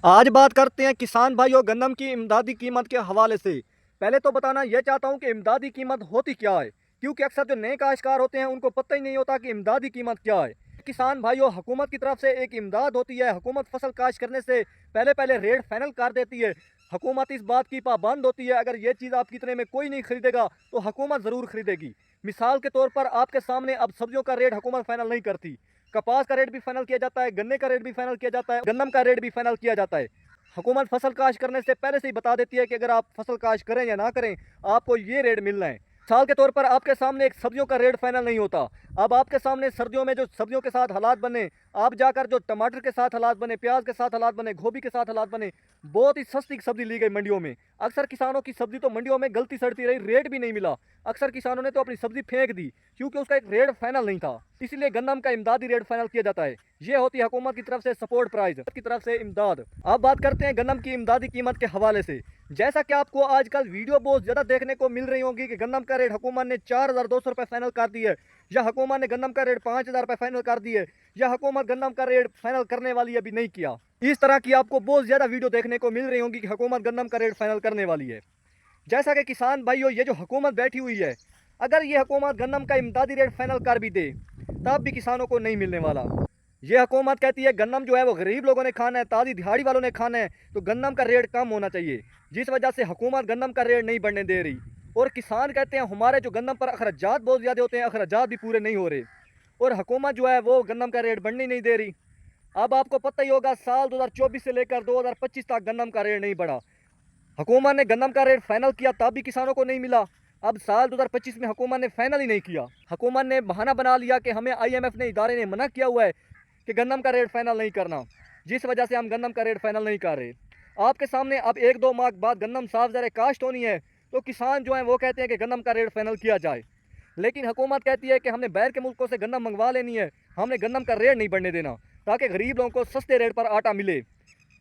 आज बात करते हैं किसान भाइयों गन्नम की इमदादी कीमत के हवाले से। पहले तो बताना यह चाहता हूं कि इमदादी कीमत होती क्या है, क्योंकि अक्सर जो नए काश्तकार होते हैं उनको पता ही नहीं होता कि इमदादी कीमत क्या है। किसान भाइयों, हुकूमत की तरफ से एक इमदाद होती है। हुकूमत फसल काश्त करने से पहले पहले रेट फाइनल कर देती है। हुकूमत इस बात की पाबंद होती है, अगर ये चीज़ आपकी इतने में कोई नहीं खरीदेगा तो हुकूमत ज़रूर खरीदेगी। मिसाल के तौर पर आपके सामने अब सब्जियों का रेट हुकूमत फाइनल नहीं करती। कपास का रेट भी फाइनल किया जाता है, गन्ने का रेट भी फाइनल किया जाता है, गन्नम का रेट भी फाइनल किया जाता है। हुकूमत फसल काश्त करने से पहले से ही बता देती है कि अगर आप फसल काश्त करें या ना करें, आपको ये रेट मिलना है। साल के तौर पर आपके सामने एक सब्जियों का रेट फाइनल नहीं होता। अब आपके सामने सर्दियों में जो सब्जियों के साथ हालात बने, आप जाकर जो टमाटर के साथ हालात बने, प्याज के साथ हालात बने, गोभी के साथ हालात बने, बहुत ही सस्ती सब्जी ली गई मंडियों में। अक्सर किसानों की सब्जी तो मंडियों में गलती सड़ती रही, रेट भी नहीं मिला। अक्सर किसानों ने तो अपनी सब्जी फेंक दी क्योंकि उसका एक रेट फाइनल नहीं था। इसीलिए गन्नम का इमदादी रेट फाइनल किया जाता है। ये होती है हुकूमत की तरफ से सपोर्ट प्राइस, की तरफ से इमदाद। अब बात करते हैं गन्नम की इमदादी कीमत के हवाले से। जैसा कि आपको आजकल वीडियो बहुत ज़्यादा देखने को मिल रही होगी कि गन्नम का रेट हुकूमत ने 4200 रुपये फाइनल कर दी है, या हुकूमत ने गन्नम का रेट 5000 रुपये फाइनल कर दी है, या हुकूमत गन्नम का रेट फाइनल करने वाली अभी नहीं किया। इस तरह की आपको बहुत ज़्यादा वीडियो देखने को मिल रही होगी कि हुकूमत गन्नम का रेट फाइनल करने वाली है। जैसा कि किसान भाइयों, ये जो हुकूमत बैठी हुई है, अगर ये हुकूमत गन्नम का इमदादी रेट फाइनल कर भी दे तब भी किसानों को नहीं मिलने वाला। ये हुकूमत कहती है गन्नम जो है वो गरीब लोगों ने खाना है, ताज़ी दिहाड़ी वालों ने खाना है, तो गन्नम का रेट कम होना चाहिए, जिस वजह से हुकूमत गन्नम का रेट नहीं बढ़ने दे रही। और किसान कहते हैं हमारे जो गन्नम पर अखराजात बहुत ज़्यादा होते हैं, अखराजात भी पूरे नहीं हो रहे, और हुकूमत जो है वो गन्नम का रेट बढ़ने नहीं दे रही। अब आपको पता ही होगा, साल 2024 से लेकर 2025 तक गन्नम का रेट नहीं बढ़ा। हुकूमत ने गन्नम का रेट फाइनल किया तब भी किसानों को नहीं मिला। अब साल 2025 में हुकूमत ने फाइनल ही नहीं किया। हुकूमत ने बहाना बना लिया कि हमें IMF ने, इदारे ने मना किया हुआ है कि गन्नम का रेट फाइनल नहीं करना, जिस वजह से हम गन्नम का रेट फाइनल नहीं कर रहे। आपके सामने अब 1-2 माह बाद गन्नम साफ ज़रा काश्त होनी है, तो किसान जो हैं वो कहते हैं कि गन्नम का रेट फाइनल किया जाए। लेकिन हुकूमत कहती है कि हमने बाहर के मुल्कों से गन्नम मंगवा लेनी है, हमने गन्नम का रेट नहीं बढ़ने देना, ताकि गरीब लोगों को सस्ते रेट पर आटा मिले,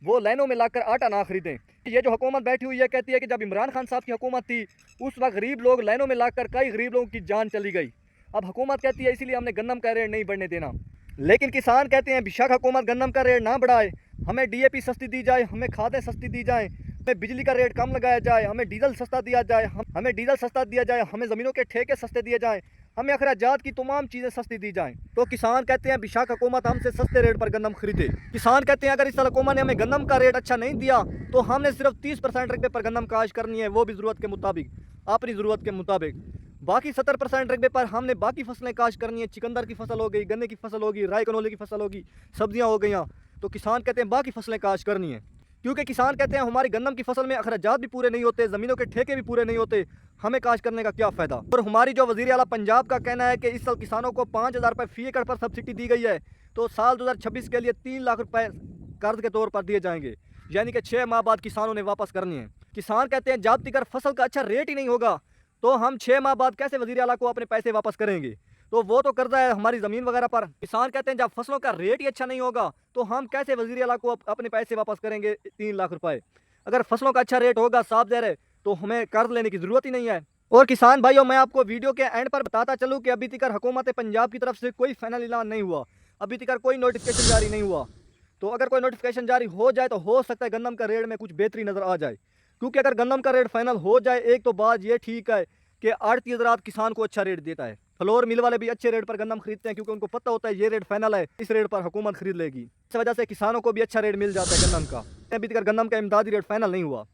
वो लाइनों में लाकर आटा ना खरीदें। ये जो हुकूमत बैठी हुई है कहती है कि जब इमरान खान साहब की हुकूमत थी उस वक्त गरीब लोग लाइनों में लाकर कई गरीब लोगों की जान चली गई। अब हुकूमत कहती है इसीलिए हमने गन्नम का रेट नहीं बढ़ने देना। लेकिन किसान कहते हैं बेशक हुकूमत गन्नम का रेट ना बढ़ाए, हमें DAP सस्ती दी जाए, हमें खादें सस्ती दी जाएँ, हमें बिजली का रेट कम लगाया जाए, हमें डीजल सस्ता दिया जाए, हमें डीजल सस्ता दिया जाए, हमें ज़मीनों के ठेके सस्ते दिए जाएँ, हमें अखराजात की तमाम चीज़ें सस्ती दी जाएँ। तो किसान कहते हैं बेशक हुकूमत हमसे सस्ते रेट पर गन्नम खरीदे। किसान कहते हैं अगर इस साल हुकूमत ने हमें गन्नम का रेट अच्छा नहीं दिया तो हमने सिर्फ 30% रकबे पर गन्नम काश्त करनी है, वो भी ज़रूरत के मुताबिक, अपनी ज़रूरत के मुताबिक। बाकी 70% रकबे पर हमने बाकी फसलें काश्त करनी है। चिकंदर की फसल हो गई, गन्ने की फसल होगी, राई कनोले की फसल होगी, सब्जियाँ हो गई। तो किसान कहते हैं बाकी फसलें काश्त करनी है, क्योंकि किसान कहते हैं हमारी गन्नम की फसल में अखराजात भी पूरे नहीं होते, ज़मीनों के ठेके भी पूरे नहीं होते, हमें काश्त करने का क्या फ़ायदा। और हमारी जो वज़ीर आला पंजाब का कहना है कि इस साल किसानों को 5000 रुपये फी एकड़ पर सब्सिडी दी गई है, तो साल 2026 के लिए 3 लाख रुपये कर्ज के तौर पर दिए जाएंगे, यानी कि 6 माह बाद किसानों ने वापस करनी है। किसान कहते हैं जब तक फसल का अच्छा रेट ही नहीं होगा तो हम 6 माह बाद कैसे वज़ीर आला को अपने पैसे वापस करेंगे, तो वो तो कर्जा है हमारी ज़मीन वगैरह पर। किसान कहते हैं जब फसलों का रेट ही अच्छा नहीं होगा तो हम कैसे वज़ीर आला को अपने पैसे वापस करेंगे 3 लाख रुपए। अगर फसलों का अच्छा रेट होगा साफ ज़ाहिर है तो हमें कर्ज लेने की ज़रूरत ही नहीं है। और किसान भाइयों, मैं आपको वीडियो के एंड पर बताता चलूँ कि अभी तक हुकूमत पंजाब की तरफ से कोई फाइनल ऐलान नहीं हुआ, अभी तक कोई नोटिफिकेशन जारी नहीं हुआ। तो अगर कोई नोटिफिकेशन जारी हो जाए तो हो सकता है गन्नम का रेट में कुछ बेहतरी नज़र आ जाए, क्योंकि अगर गन्नम का रेट फाइनल हो जाए, एक तो बात ये ठीक है कि आड़ती हज़रात किसान को अच्छा रेट देता है, फ्लोर मिल वाले भी अच्छे रेट पर गन्नम खरीदते हैं, क्योंकि उनको पता होता है ये रेट फाइनल है, इस रेट पर हुकूमत खरीद लेगी। इस वजह से किसानों को भी अच्छा रेट मिल जाता है गन्नम का। अभी तक गन्नम का इमदादी रेट फाइनल नहीं हुआ।